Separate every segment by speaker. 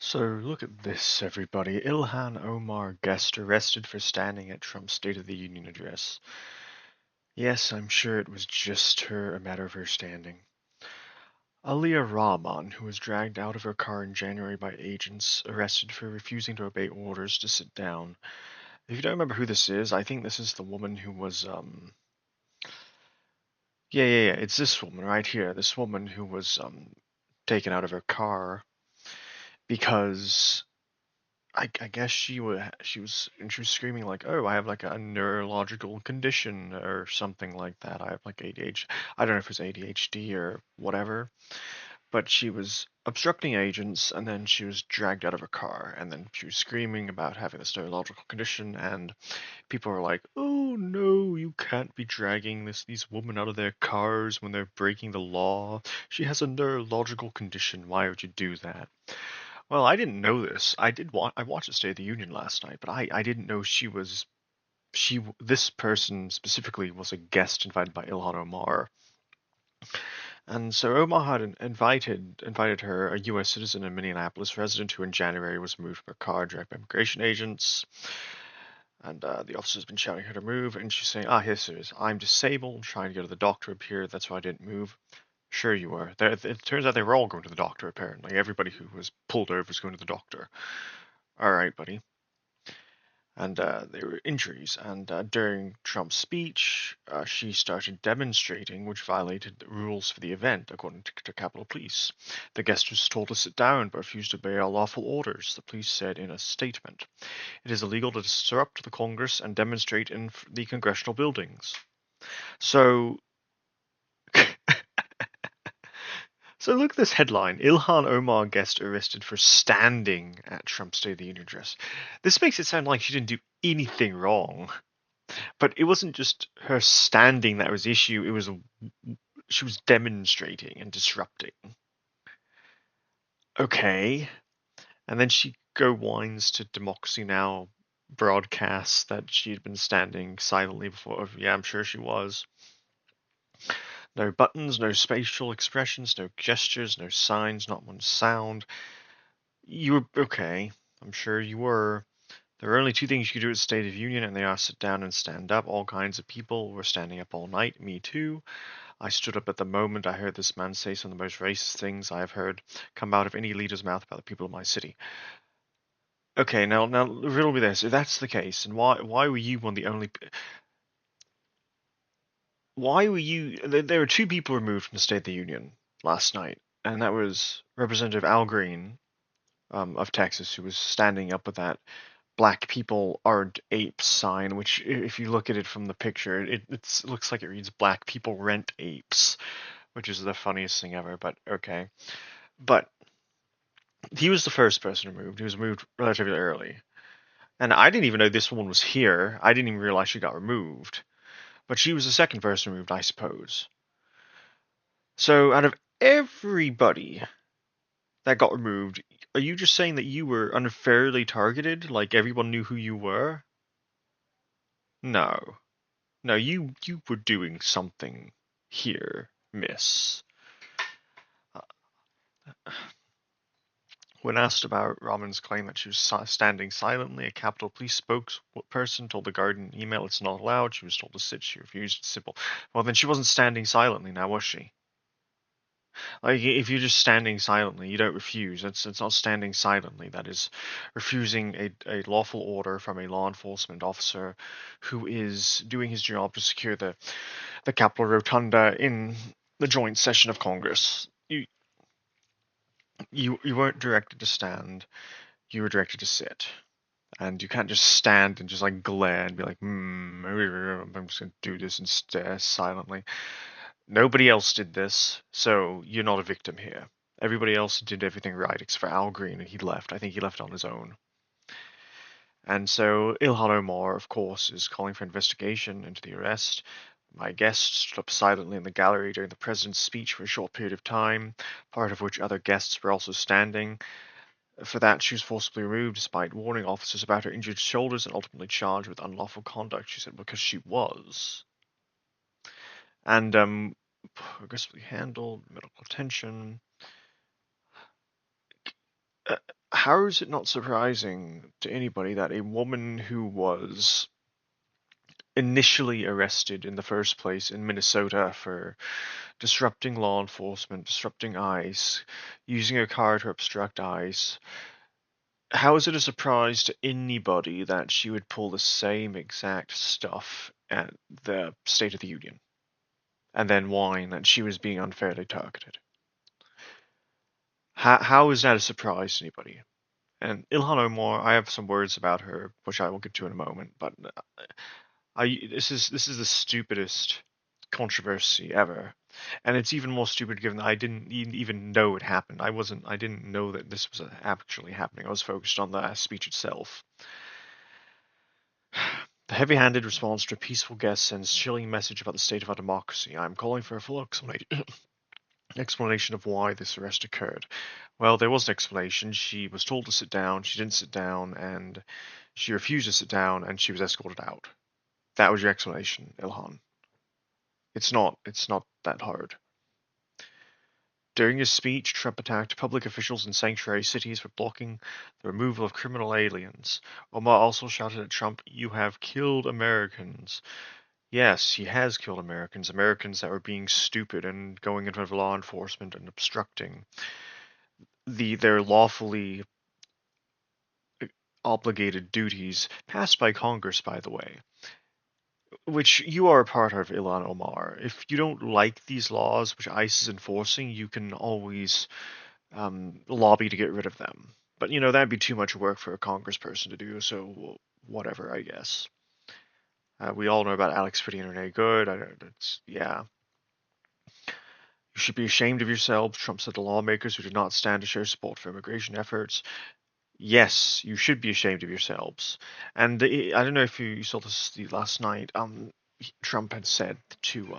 Speaker 1: So look at this, everybody. Ilhan Omar guest arrested for standing at Trump's State of the Union address. Yes, I'm sure it was just a matter of her standing. Aliyah Rahman, who was dragged out of her car in January by agents, arrested for refusing to obey orders to sit down. If you don't remember who this is, I think this is the woman who was yeah, it's this woman right here. This woman who was taken out of her car because I guess she was screaming like, "Oh, I have like a neurological condition or something like that. I have like ADHD. I don't know if it's ADHD or whatever." But she was obstructing agents, and then she was dragged out of her car, and then she was screaming about having this neurological condition, and people were like, "Oh no, you can't be dragging these women out of their cars when they're breaking the law. She has a neurological condition. Why would you do that?" Well, I didn't know this. I watched the State of the Union last night, but I didn't know this person specifically was a guest invited by Ilhan Omar. And so Omar had invited her, a U.S. citizen and Minneapolis resident who in January was moved from her car dragged by immigration agents. And the officer's been shouting at her to move, and she's saying, yes, it is. I'm disabled, trying to go to the doctor up here. That's why I didn't move. Sure you were. It turns out they were all going to the doctor, apparently. Everybody who was pulled over was going to the doctor. All right, buddy. And there were injuries. And during Trump's speech, she started demonstrating, which violated the rules for the event, according to Capitol Police. The guest was told to sit down but refused to obey our lawful orders, the police said in a statement. It is illegal to disrupt the Congress and demonstrate in the congressional buildings. So So look at this headline. Ilhan Omar guest arrested for standing at Trump's State of the Union address. This makes it sound like she didn't do anything wrong. But it wasn't just her standing that was the issue, it was she was demonstrating and disrupting. Okay. And then she go whines to Democracy Now! Broadcasts that she had been standing silently before. Yeah, I'm sure she was. No buttons, no spatial expressions, no gestures, no signs, not one sound. You were okay. I'm sure you were. There are only two things you could do at State of Union, and they are sit down and stand up. All kinds of people were standing up all night. Me too. I stood up at the moment I heard this man say some of the most racist things I have heard come out of any leader's mouth about the people of my city. Okay, now riddle me this. If that's the case, and why were you one of the only? Why were you? There were two people removed from the State of the Union last night, and that was Representative Al Green, of Texas, who was standing up with that "Black people aren't apes" sign, which, if you look at it from the picture, it looks like it reads "Black people rent apes," which is the funniest thing ever. But okay, but he was the first person removed. He was moved relatively early, and I didn't even know this woman was here. I didn't even realize she got removed, but she was the second person removed, I suppose. So out of everybody that got removed, are you just saying that you were unfairly targeted? Like everyone knew who you were? No. No, you were doing something here, miss. Uh, When asked about Rahman's claim that she was standing silently, a Capitol Police spokesperson told the Guardian email it's not allowed. She was told to sit. She refused. It's simple. Well, then she wasn't standing silently now, was she? Like, if you're just standing silently, you don't refuse. It's not standing silently. That is refusing a lawful order from a law enforcement officer who is doing his job to secure the Capitol Rotunda in the joint session of Congress. You weren't directed to stand. You were directed to sit. And you can't just stand and just like glare and be like, I'm just gonna do this and stare silently. Nobody else did this, so you're not a victim here. Everybody else did everything right except for Al Green, and he left. I think he left on his own. And so Ilhan Omar, of course, is calling for investigation into the arrest. My guest stood up silently in the gallery during the president's speech for a short period of time, part of which other guests were also standing. For that, she was forcibly removed despite warning officers about her injured shoulders and ultimately charged with unlawful conduct, she said, because she was. And, aggressively handled, medical attention. Uh, how is it not surprising to anybody that a woman who was initially arrested in the first place in Minnesota for disrupting law enforcement, disrupting ICE, using her car to obstruct ICE, how is it a surprise to anybody that she would pull the same exact stuff at the State of the Union and then whine that she was being unfairly targeted? How is that a surprise to anybody? And Ilhan Omar, I have some words about her, which I will get to in a moment, but this is the stupidest controversy ever, and it's even more stupid given that I didn't even know it happened. I didn't know that this was actually happening. I was focused on the speech itself. The heavy-handed response to a peaceful guest sends chilling message about the state of our democracy. I'm calling for a full explanation of why this arrest occurred. Well, there was an explanation. She was told to sit down. She didn't sit down, and she refused to sit down, and she was escorted out. That was your explanation, Ilhan. It's not that hard. During his speech, Trump attacked public officials in sanctuary cities for blocking the removal of criminal aliens. Omar also shouted at Trump, "You have killed Americans." Yes, he has killed Americans, Americans that were being stupid and going in front of law enforcement and obstructing their lawfully obligated duties passed by Congress, by the way, which you are a part of, Ilhan Omar. If you don't like these laws, which ICE is enforcing, you can always lobby to get rid of them. But that'd be too much work for a congressperson to do. So whatever, I guess. We all know about Alex Fitty and Renee Good. Yeah. You should be ashamed of yourselves, Trump said to lawmakers who did not stand to show support for immigration efforts. Yes, you should be ashamed of yourselves. And I don't know if you saw this last night. Trump had said to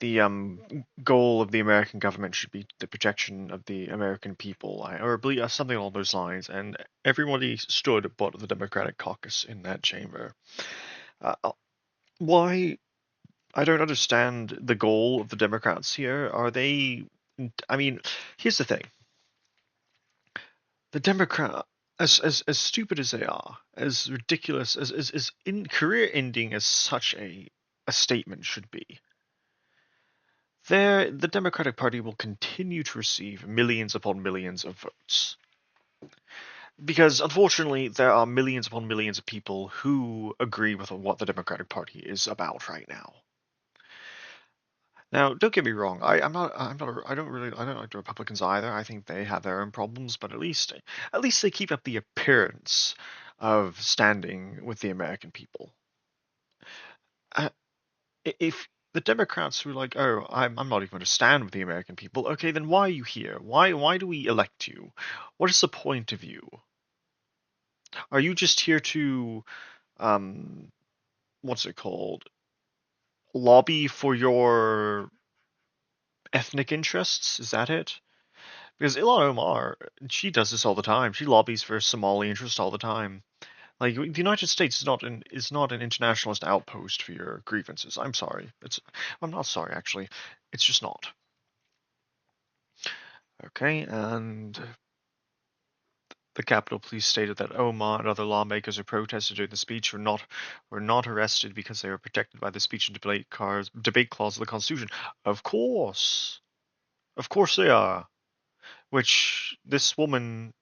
Speaker 1: the goal of the American government should be the protection of the American people, or something along those lines. And everybody stood but the Democratic caucus in that chamber. Why? I don't understand the goal of the Democrats here. Are they? I mean, here's the thing: the Democrat, as stupid as they are, as ridiculous as in career ending as such a statement should be. The Democratic Party will continue to receive millions upon millions of votes. Because unfortunately, there are millions upon millions of people who agree with what the Democratic Party is about right now. Now, don't get me wrong. I don't like the Republicans either. I think they have their own problems, but at least they keep up the appearance of standing with the American people. Uh, if the Democrats were like, "Oh, I'm not even going to stand with the American people," okay, then why are you here? Why do we elect you? What is the point of you? Are you just here to, um, what's it called? Lobby for your ethnic interests? Is that it? Because Ilhan Omar, she does this all the time. She lobbies for Somali interests all the time. Like the United States is not an internationalist outpost for your grievances. I'm sorry. I'm not sorry actually. It's just not. Okay, and the Capitol Police stated that Omar and other lawmakers who protested during the speech were not arrested because they were protected by the speech and debate clause of the Constitution. Of course they are. Which this woman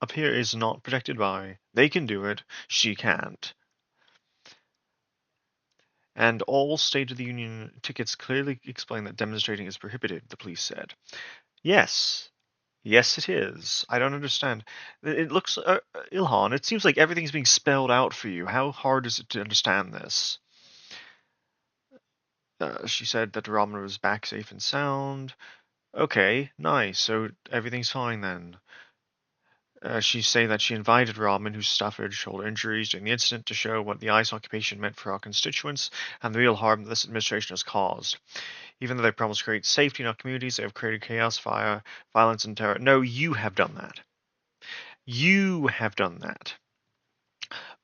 Speaker 1: up here is not protected by. They can do it. She can't. And all State of the Union tickets clearly explain that demonstrating is prohibited, the police said. Yes. Yes, it is. I don't understand. It looks, Ilhan, it seems like everything's being spelled out for you. How hard is it to understand this? She said that Rahman was back safe and sound. Okay, nice. So everything's fine then. She's saying that she invited Rahman, who suffered shoulder injuries during the incident, to show what the ICE occupation meant for our constituents and the real harm that this administration has caused. Even though they promised to create safety in our communities, they have created chaos, fire, violence, and terror. No, you have done that. You have done that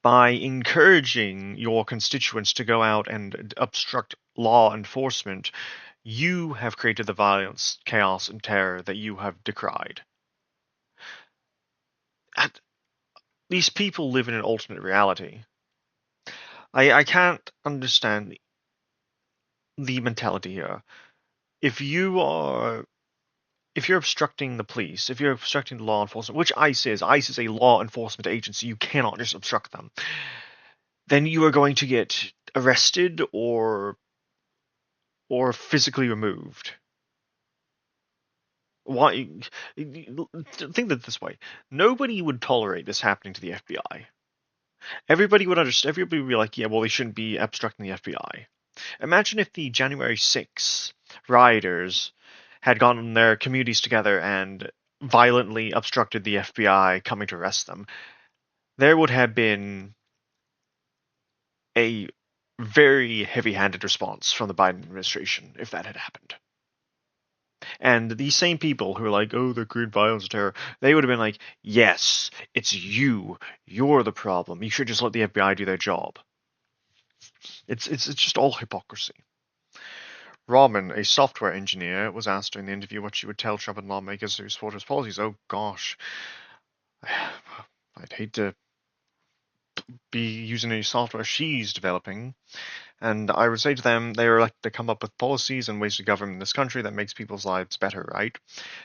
Speaker 1: by encouraging your constituents to go out and obstruct law enforcement. You have created the violence, chaos, and terror that you have decried. these people live in an alternate reality. I can't understand the mentality here. If you're obstructing the police, if you're obstructing the law enforcement, which ICE is a law enforcement agency, you cannot just obstruct them, then you are going to get arrested or physically removed. Why? Think of it this way: nobody would tolerate this happening to the FBI. Everybody would understand. Everybody would be like, "Yeah, well, they shouldn't be obstructing the FBI." Imagine if the January 6th rioters had gotten their communities together and violently obstructed the FBI coming to arrest them. There would have been a very heavy-handed response from the Biden administration if that had happened. And these same people who are like, oh, they're creating violence and terror, they would have been like, yes, it's you. You're the problem. You should just let the FBI do their job. It's just all hypocrisy. Robin, a software engineer, was asked during the interview what she would tell Trump and lawmakers who support his policies. Oh gosh, I'd hate to be using any software she's developing. And I would say to them, they are elected to come up with policies and ways to govern this country that makes people's lives better, right?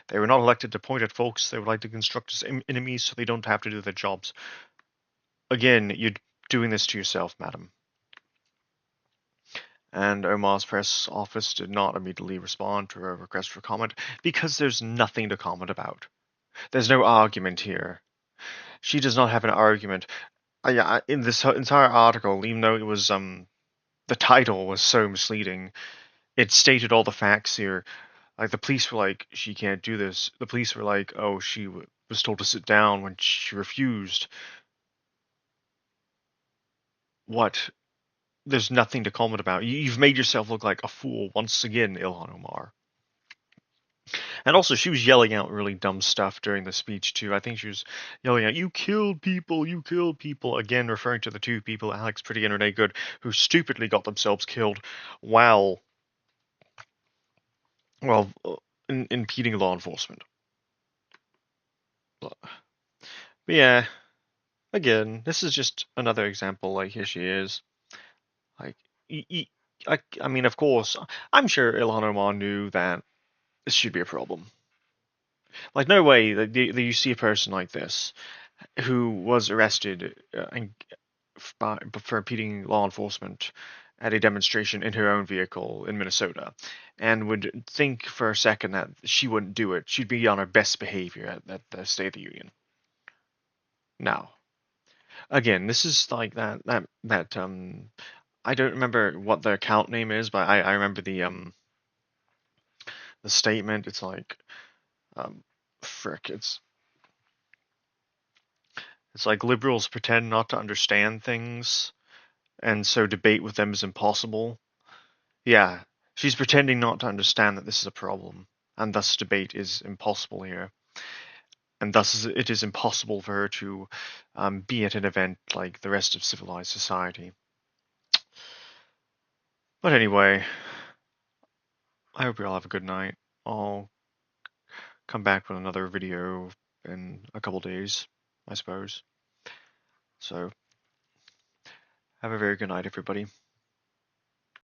Speaker 1: They were not elected to point at folks. They would like to construct as enemies so they don't have to do their jobs. Again, you're doing this to yourself, madam. And Omar's press office did not immediately respond to her request for comment because there's nothing to comment about. There's no argument here. She does not have an argument. In this entire article, even though it was the title was so misleading, it stated all the facts here. Like the police were like, she can't do this. The police were like, oh, she was told to sit down when she refused. What? There's nothing to comment about. You've made yourself look like a fool once again, Ilhan Omar. And also, she was yelling out really dumb stuff during the speech too. I think she was yelling out, "You killed people! You killed people!" Again, referring to the two people, Alex Pretty and Renee Good, who stupidly got themselves killed while, well, impeding law enforcement. But yeah, again, this is just another example. Like here she is. Like, I mean, of course, I'm sure Ilhan Omar knew that this should be a problem. Like, no way that you see a person like this who was arrested for impeding law enforcement at a demonstration in her own vehicle in Minnesota, and would think for a second that she wouldn't do it. She'd be on her best behavior at the State of the Union. Now, again, this is like that I don't remember what the account name is, but I remember the statement. It's like frick, it's like liberals pretend not to understand things, and so debate with them is impossible. Yeah, she's pretending not to understand that this is a problem, and thus debate is impossible here. And thus it is impossible for her to be at an event like the rest of civilized society. But anyway, I hope you all have a good night. I'll come back with another video in a couple days, I suppose. So, have a very good night, everybody.